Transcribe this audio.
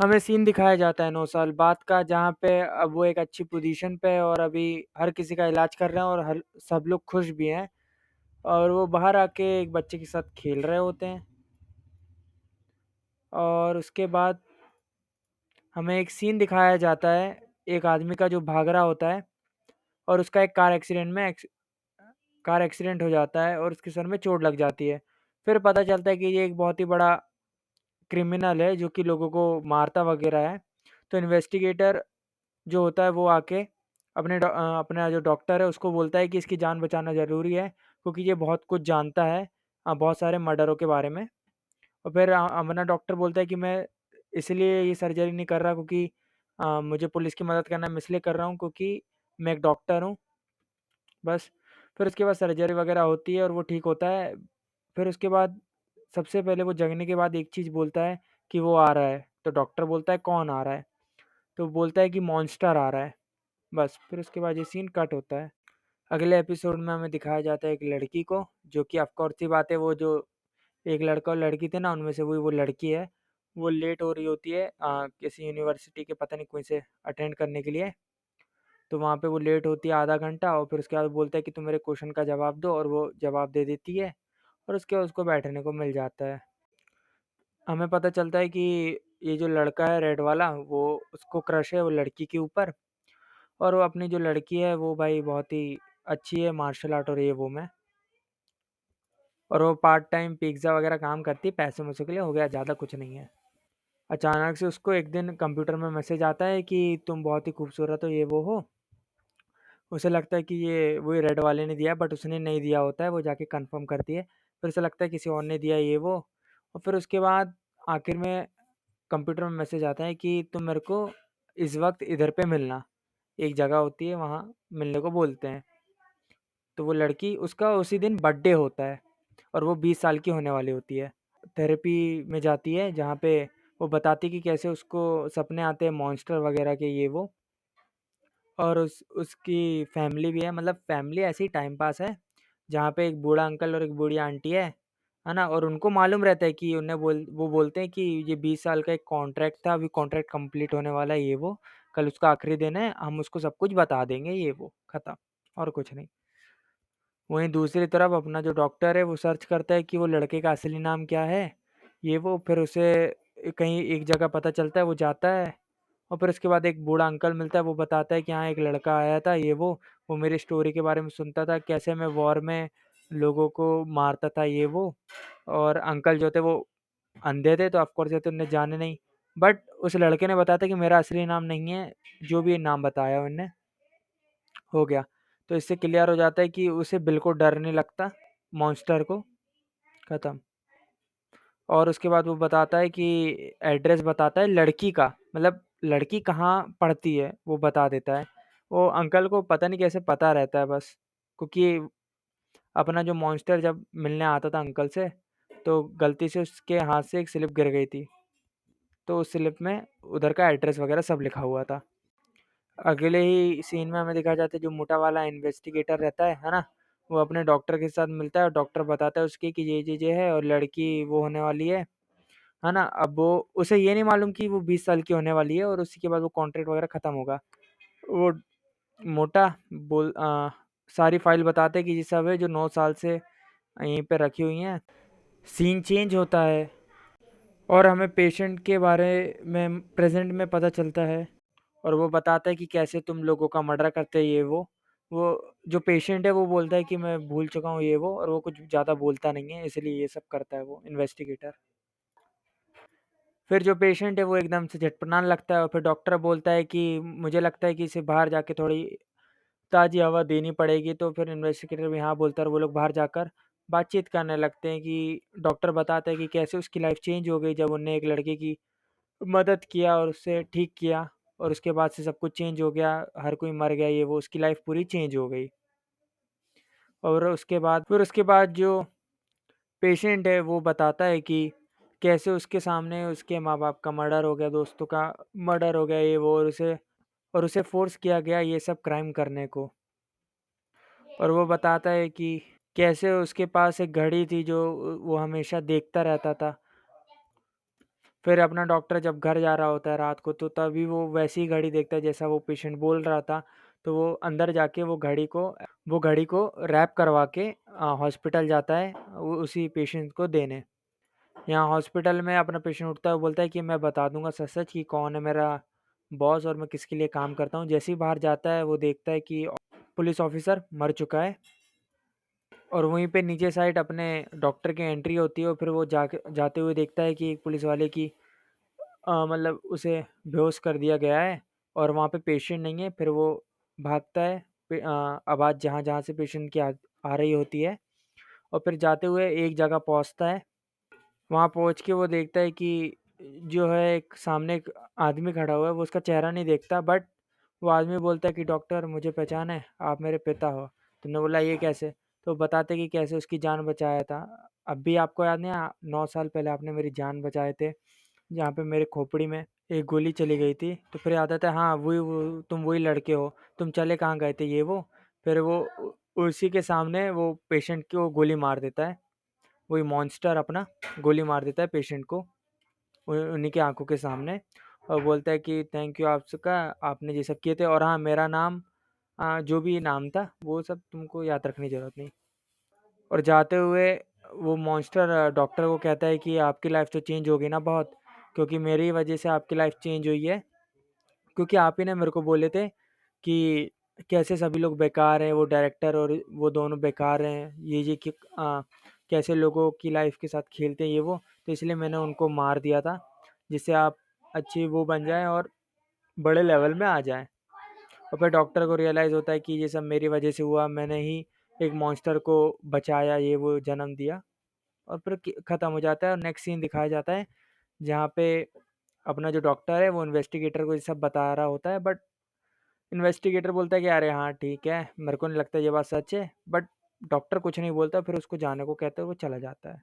हमें सीन दिखाया जाता है 9 साल बाद का, जहाँ पे अब वो एक अच्छी पोजीशन पे है और अभी हर किसी का इलाज कर रहे हैं और हर सब लोग खुश भी हैं। और वो बाहर आके एक बच्चे के साथ खेल रहे होते हैं। और उसके बाद हमें एक सीन दिखाया जाता है एक आदमी का जो भाग रहा होता है और उसका एक कार एक्सीडेंट हो जाता है और उसके सर में चोट लग जाती है। फिर पता चलता है कि ये एक बहुत ही बड़ा क्रिमिनल है जो कि लोगों को मारता वगैरह है। तो इन्वेस्टिगेटर जो होता है वो आके अपना जो डॉक्टर है उसको बोलता है कि इसकी जान बचाना ज़रूरी है, क्योंकि ये बहुत कुछ जानता है बहुत सारे मर्डरों के बारे में। और फिर अपना डॉक्टर बोलता है कि मैं इसलिए ये सर्जरी नहीं कर रहा क्योंकि मुझे पुलिस की मदद करना है, मैं इसलिए कर रहा हूँ क्योंकि मैं एक डॉक्टर हूँ, बस। फिर उसके बाद सर्जरी वगैरह होती है और वो ठीक होता है। फिर उसके बाद सबसे पहले वो जगने के बाद एक चीज़ बोलता है कि वो आ रहा है। तो डॉक्टर बोलता है कौन आ रहा है? तो बोलता है कि मॉन्स्टर आ रहा है। बस फिर उसके बाद ये सीन कट होता है। अगले एपिसोड में हमें दिखाया जाता है एक लड़की को, जो कि ऑफ कोर्स सी बात है, वो जो एक लड़का और लड़की थे ना, उनमें से वही वो लड़की है। वो लेट हो रही होती है किसी यूनिवर्सिटी के पता नहीं कोई से अटेंड करने के लिए। तो वहाँ पे वो लेट होती है आधा घंटा और फिर उसके बाद बोलता है कि तुम मेरे क्वेश्चन का जवाब दो, और वो जवाब दे देती है और उसके बाद उसको बैठने को मिल जाता है। हमें पता चलता है कि ये जो लड़का है रेड वाला, वो उसको क्रश है वो लड़की के ऊपर। और वो अपनी जो लड़की है वो भाई बहुत ही अच्छी है मार्शल आर्ट और ये वो में। और वो पार्ट टाइम पिज़्ज़ा वगैरह काम करती है पैसे वैसे के लिए, हो गया, ज़्यादा कुछ नहीं है। अचानक से उसको एक दिन कंप्यूटर में मैसेज आता है कि तुम बहुत ही खूबसूरत हो, ये वो हो। उसे लगता है कि ये वही रेड वाले ने दिया, बट उसने नहीं दिया होता है, वो जाके कंफर्म करती है। फिर उसे लगता है किसी और ने दिया ये वो। और फिर उसके बाद आखिर में कंप्यूटर में मैसेज आता है कि तुम मेरे को इस वक्त इधर पे मिलना, एक जगह होती है वहाँ मिलने को बोलते हैं। तो वो लड़की, उसका उसी दिन बर्थडे होता है और वो 20 साल की होने वाली होती है। थेरेपी में जाती है जहाँ पे वो बताती है कि कैसे उसको सपने आते हैं मॉन्स्टर वगैरह के ये वो। और उसकी फैमिली भी है, मतलब फैमिली ऐसी टाइम पास है, जहाँ पे एक बूढ़ा अंकल और एक बूढ़ी आंटी है ना। और उनको मालूम रहता है कि वो बोलते हैं कि ये 20 साल का एक कॉन्ट्रैक्ट था, अभी कॉन्ट्रैक्ट कंप्लीट होने वाला है ये वो, कल उसका आखिरी दिन है, हम उसको सब कुछ बता देंगे ये वो, खत्म, और कुछ नहीं। वहीं दूसरी तरफ अपना जो डॉक्टर है वो सर्च करता है कि वो लड़के का असली नाम क्या है ये वो। फिर उसे कहीं एक जगह पता चलता है, वो जाता है और फिर उसके बाद एक बूढ़ा अंकल मिलता है, वो बताता है कि हाँ एक लड़का आया था ये वो मेरी स्टोरी के बारे में सुनता था, कैसे मैं वॉर में लोगों को मारता था ये वो। और अंकल जो थे वो अंधे थे, तो ऑफकोर्स ये तो उन्हें जाने नहीं। बट उस लड़के ने बताया था कि मेरा असली नाम नहीं है, जो भी नाम बताया उनने, हो गया। तो इससे क्लियर हो जाता है कि उसे बिल्कुल डर नहीं लगता मॉन्स्टर को, खत्म। और उसके बाद वो बताता है कि एड्रेस बताता है लड़की का, मतलब लड़की कहाँ पढ़ती है वो बता देता है। वो अंकल को पता नहीं कैसे पता रहता है बस, क्योंकि अपना जो मॉन्स्टर जब मिलने आता था अंकल से, तो गलती से उसके हाथ से एक स्लिप गिर गई थी, तो उस स्लिप में उधर का एड्रेस वगैरह सब लिखा हुआ था। अगले ही सीन में हमें दिखाया जाता है जो मोटा वाला इन्वेस्टिगेटर रहता है ना, वो अपने डॉक्टर के साथ मिलता है और डॉक्टर बताता है उसकी कि ये है और लड़की वो होने वाली है ना। अब वो, उसे ये नहीं मालूम कि वो 20 साल की होने वाली है और उसी के बाद वो कॉन्ट्रैक्ट वगैरह ख़त्म होगा। वो मोटा सारी फाइल बताते हैं कि ये सब है जो 9 साल से यहीं पे रखी हुई हैं। सीन चेंज होता है और हमें पेशेंट के बारे में प्रेजेंट में पता चलता है और वो बताता है कि कैसे तुम लोगों का मर्डर करते हैं ये वो जो पेशेंट है वो बोलता है कि मैं भूल चुका हूँ ये वो, और वो कुछ ज़्यादा बोलता नहीं है, इसलिए ये सब करता है वो इन्वेस्टिगेटर। फिर जो पेशेंट है वो एकदम से झटपटाने लगता है और फिर डॉक्टर बोलता है कि मुझे लगता है कि इसे बाहर जाके थोड़ी ताज़ी हवा देनी पड़ेगी। तो फिर इन्वेस्टिगेटर भी हाँ बोलता है और वो लोग बाहर जाकर बातचीत करने लगते हैं कि डॉक्टर बताता है कि कैसे उसकी लाइफ चेंज हो गई जब उनने एक लड़के की मदद किया और उसे ठीक किया, और उसके बाद से सब कुछ चेंज हो गया, हर कोई मर गया ये वो, उसकी लाइफ पूरी चेंज हो गई। और उसके बाद जो पेशेंट है वो बताता है कि कैसे उसके सामने उसके माँ-बाप का मर्डर हो गया, दोस्तों का मर्डर हो गया ये वो, और उसे फ़ोर्स किया गया ये सब क्राइम करने को। और वो बताता है कि कैसे उसके पास एक घड़ी थी जो वो हमेशा देखता रहता था। फिर अपना डॉक्टर जब घर जा रहा होता है रात को, तो तभी वो वैसी ही घड़ी देखता है जैसा वो पेशेंट बोल रहा था। तो वो अंदर जाके वो घड़ी को रैप करवा के हॉस्पिटल जाता है उसी पेशेंट को देने। यहाँ हॉस्पिटल में अपना पेशेंट उठता है, वो बोलता है कि मैं बता दूंगा सच सच कि कौन है मेरा बॉस और मैं किसके लिए काम करता हूँ। जैसे ही बाहर जाता है, वो देखता है कि पुलिस ऑफिसर मर चुका है, और वहीं पे नीचे साइड अपने डॉक्टर की एंट्री होती है। और फिर वो जाते हुए देखता है कि एक पुलिस वाले की मतलब उसे बेहोश कर दिया गया है, और वहाँ पे पेशेंट नहीं है। फिर वो भागता है आवाज़ जहाँ जहाँ से पेशेंट की आ रही होती है, और फिर जाते हुए एक जगह पहुँचता है। वहाँ पहुँच के वो देखता है कि जो है एक सामने एक आदमी खड़ा हुआ है, वो उसका चेहरा नहीं देखता, बट वो आदमी बोलता है कि डॉक्टर मुझे पहचान है, आप मेरे पिता हो। तो उन्होंने बोला ये कैसे? तो बताते कि कैसे उसकी जान बचाया था। अब भी आपको याद नहीं, 9 साल पहले आपने मेरी जान बचाए थे, जहाँ पे मेरे खोपड़ी में एक गोली चली गई थी। तो फिर याद आता है, हाँ वही वो तुम वही लड़के हो, तुम चले कहाँ गए थे ये वो। फिर वो उसी के सामने वो पेशेंट को गोली मार देता है। वही मॉन्स्टर अपना गोली मार देता है पेशेंट को उन्हीं की आंखों के सामने, और बोलता है कि थैंक यू आपका, आपने ये सब किए थे। और हाँ, मेरा नाम जो भी नाम था वो सब तुमको याद रखने की ज़रूरत नहीं। और जाते हुए वो मॉन्स्टर डॉक्टर को कहता है कि आपकी लाइफ तो चेंज हो गई ना बहुत, क्योंकि मेरी वजह से आपकी लाइफ चेंज हुई है। क्योंकि आप ही ने मेरे को बोले थे कि कैसे सभी लोग बेकार हैं, वो डायरेक्टर और वो दोनों बेकार हैं, ये कि कैसे लोगों की लाइफ के साथ खेलते हैं ये वो। तो इसलिए मैंने उनको मार दिया था, जिससे आप अच्छी वो बन जाएं और बड़े लेवल में आ जाएं। और फिर डॉक्टर को रियलाइज़ होता है कि ये सब मेरी वजह से हुआ, मैंने ही एक मॉन्स्टर को बचाया, ये वो जन्म दिया। और फिर ख़त्म हो जाता है, और नेक्स्ट सीन दिखाया जाता है जहाँ पे अपना जो डॉक्टर है वो इन्वेस्टिगेटर को ये सब बता रहा होता है। बट इन्वेस्टिगेटर बोलता है कि अरे हाँ ठीक है, मेरे को नहीं लगता ये बात सच है। बट डॉक्टर कुछ नहीं बोलता, फिर उसको जाने को कहते हुए वो चला जाता है।